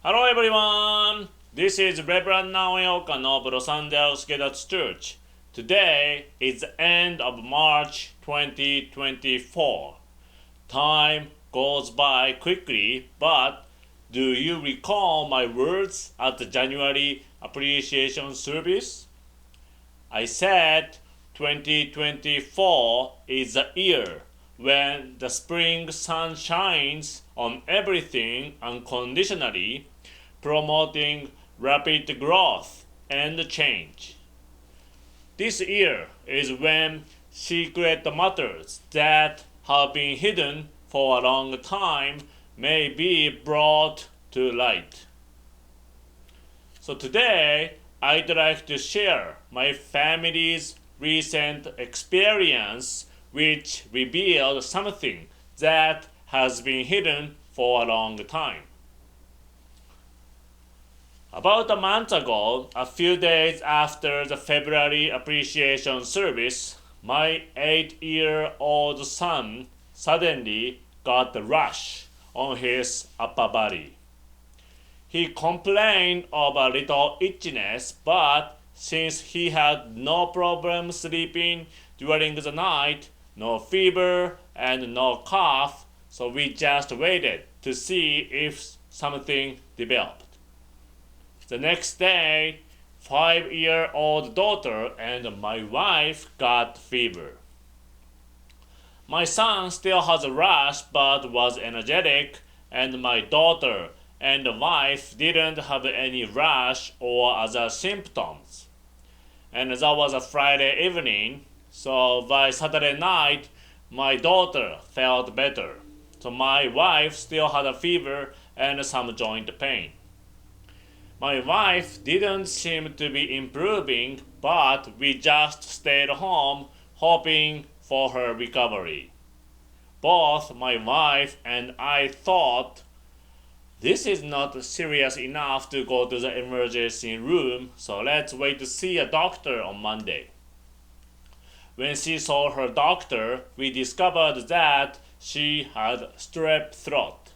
Hello everyone! This is Reverend Naoya of Los Angeles Gedatsu Church. Today is the end of March 2024. Time goes by quickly, but do you recall my words at the January appreciation service? I said 2024 is the year when the spring sun shines on everything unconditionally, promoting rapid growth and change. This year is when secret matters that have been hidden for a long time may be brought to light. So today, I'd like to share my family's recent experience which revealed something that has been hidden for a long time. About a month ago, a few days after the February appreciation service, my 8-year-old son suddenly got a rash on his upper body. He complained of a little itchiness, but since he had no problem sleeping during the night, no fever, and no cough, so we just waited to see if something developed. The next day, 5-year-old daughter and my wife got fever. My son still has a rash but was energetic, and my daughter and wife didn't have any rash or other symptoms. And that was a Friday evening, so by Saturday night, my daughter felt better. So my wife still had a fever and some joint pain. My wife didn't seem to be improving, but we just stayed home hoping for her recovery. Both my wife and I thought, this is not serious enough to go to the emergency room, so let's wait to see a doctor on Monday. When she saw her doctor, we discovered that she had strep throat,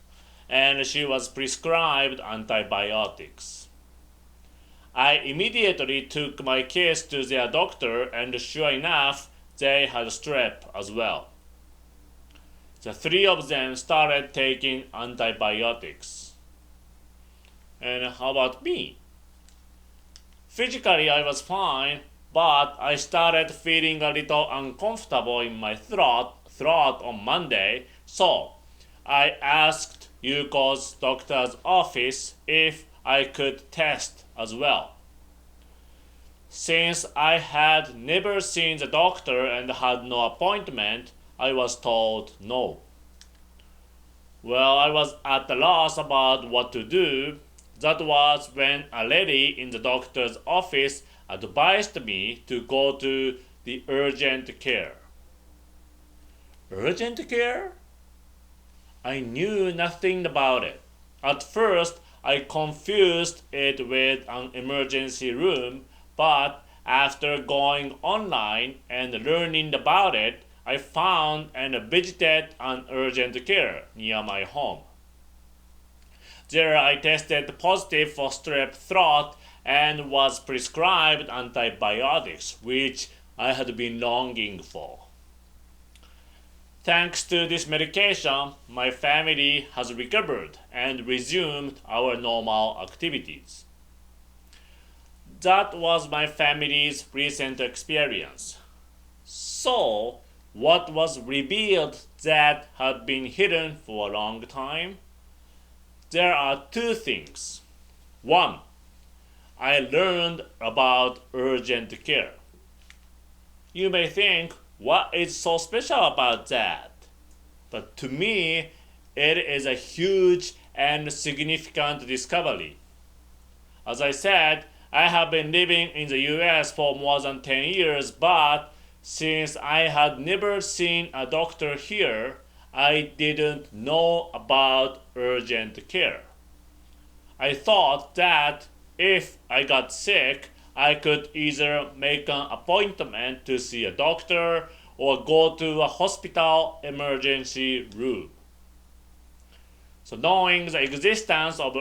and she was prescribed antibiotics. I immediately took my kids to their doctor, and sure enough, they had strep as well. The three of them started taking antibiotics. And how about me? Physically, I was fine, but I started feeling a little uncomfortable in my throat on Monday, so I asked Yuko's doctor's office if I could test as well. Since I had never seen the doctor and had no appointment, I was told no. Well, I was at a loss about what to do. That was when a lady in the doctor's office advised me to go to the UrgentCare. UrgentCare? I knew nothing about it. At first, I confused it with an emergency room, but after going online and learning about it, I found and visited an UrgentCare near my home. There I tested positive for strep throat and was prescribed antibiotics, which I had been longing for. Thanks to this medication, my family has recovered and resumed our normal activities. That was my family's recent experience. So, what was revealed that had been hidden for a long time? There are two things. One, I learned about UrgentCare. You may think, what is so special about that? But to me, it is a huge and significant discovery. As I said, I have been living in the US for more than 10 years, but since I had never seen a doctor here, I didn't know about UrgentCare. I thought that if I got sick, I could either make an appointment to see a doctor or go to a hospital emergency room. So knowing the existence of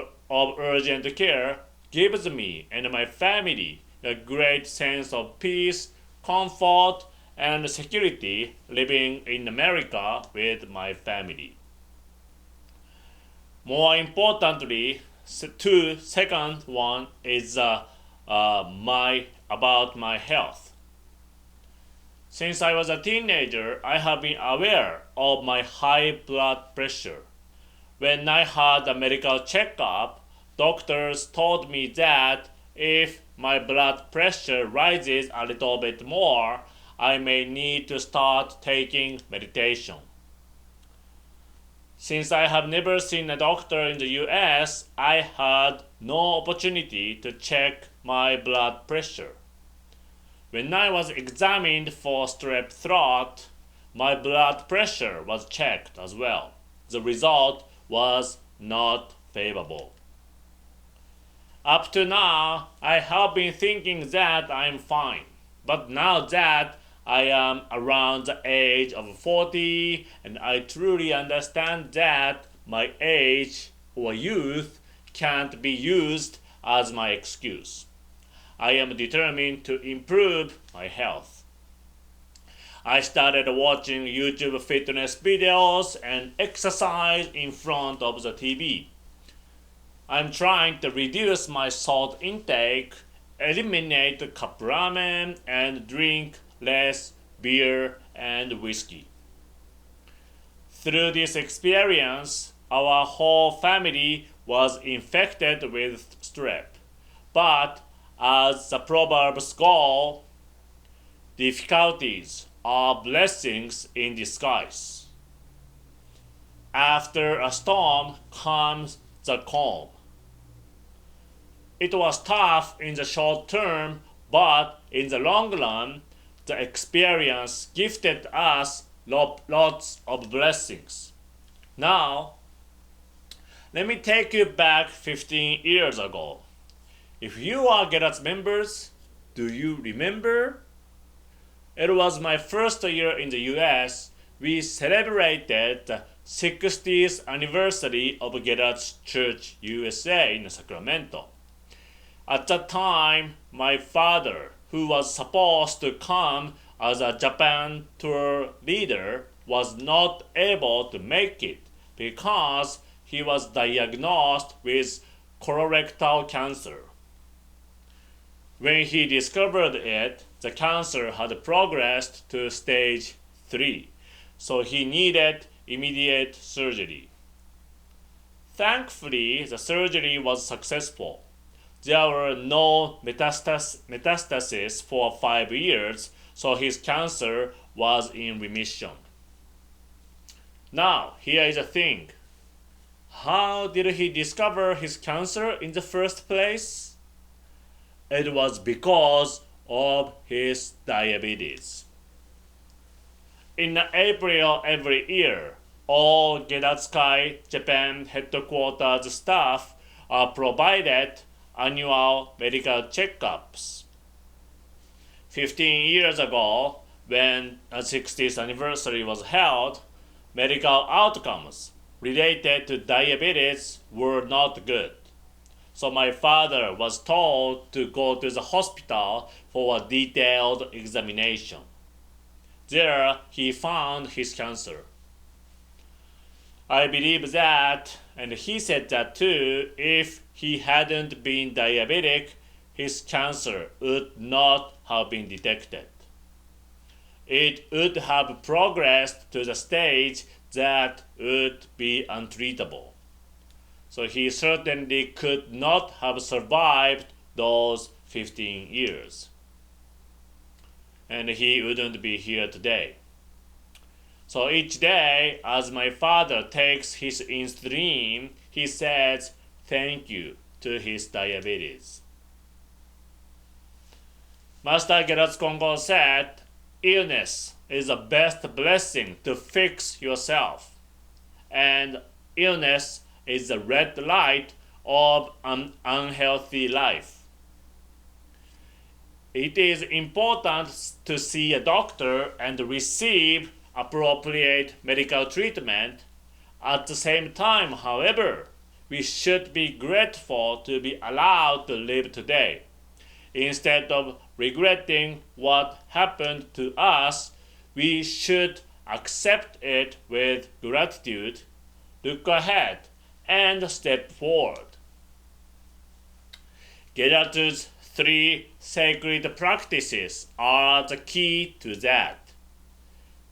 urgent care gives me and my family a great sense of peace, comfort, and security living in America with my family. More importantly, second one is about my health. Since I was a teenager, I have been aware of my high blood pressure. When I had a medical checkup, doctors told me that if my blood pressure rises a little bit more, I may need to start taking medication. Since I have never seen a doctor in the US, I had no opportunity to check my blood pressure. When I was examined for strep throat, my blood pressure was checked as well. The result was not favorable. Up to now, I have been thinking that I'm fine. But now that I am around the age of 40 and I truly understand that my age or youth can't be used as my excuse. I am determined to improve my health. I started watching YouTube fitness videos and exercise in front of the TV. I'm trying to reduce my salt intake, eliminate cup ramen, and drink less beer and whiskey. Through this experience, our whole family was infected with strep. But as the proverbs go, difficulties are blessings in disguise. After a storm comes the calm. It was tough in the short term, but in the long run, the experience gifted us lots of blessings. Now, let me take you back 15 years ago. If you are Gedatsu members, do you remember? It was my first year in the US. We celebrated the 60th anniversary of Gedatsu Church USA in Sacramento. At that time, my father, who was supposed to come as a Japan tour leader, was not able to make it because he was diagnosed with colorectal cancer. When he discovered it, the cancer had progressed to stage 3, so he needed immediate surgery. Thankfully, the surgery was successful. There were no metastases for 5 years, so his cancer was in remission. Now, here is the thing. How did he discover his cancer in the first place? It was because of his diabetes. In April every year, all Gedatsu-kai Japan headquarters staff are provided annual medical checkups. 15 years ago, when a 60th anniversary was held, medical outcomes related to diabetes were not good. So my father was told to go to the hospital for a detailed examination. There, he found his cancer. I believe that, and he said that too, if he hadn't been diabetic, his cancer would not have been detected. It would have progressed to the stage that would be untreatable. So he certainly could not have survived those 15 years. And he wouldn't be here today. So each day, as my father takes his insulin, he says thank you to his diabetes. Master Gedatsu Kongo said, illness is the best blessing to fix yourself. And illness is the red light of an unhealthy life. It is important to see a doctor and receive appropriate medical treatment At the same time, however, we should be grateful to be allowed to live today. Instead of regretting what happened to us, we should accept it with gratitude, look ahead, and step forward. Gedatsu's 3 sacred practices are the key to that.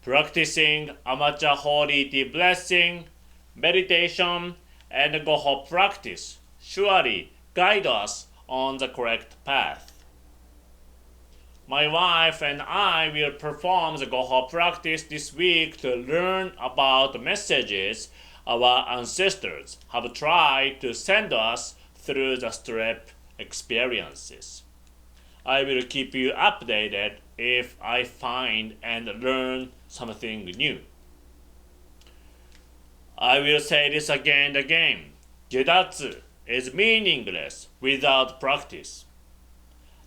Practicing amacha holy tea blessing, meditation, and goho practice surely guide us on the correct path. My wife and I will perform the goho practice this week to learn about the messages our ancestors have tried to send us through the Strep experiences. I will keep you updated if I find and learn something new. I will say this again and again. Gedatsu is meaningless without practice.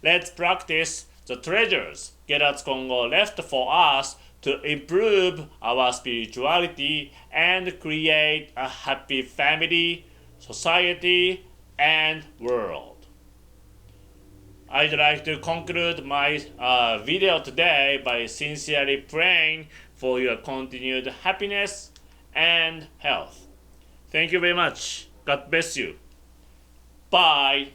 Let's practice the treasures Gedatsu Kongo left for us to improve our spirituality and create a happy family, society, and world. I'd like to conclude my video today by sincerely praying for your continued happiness and health. Thank you very much. God bless you. Bye.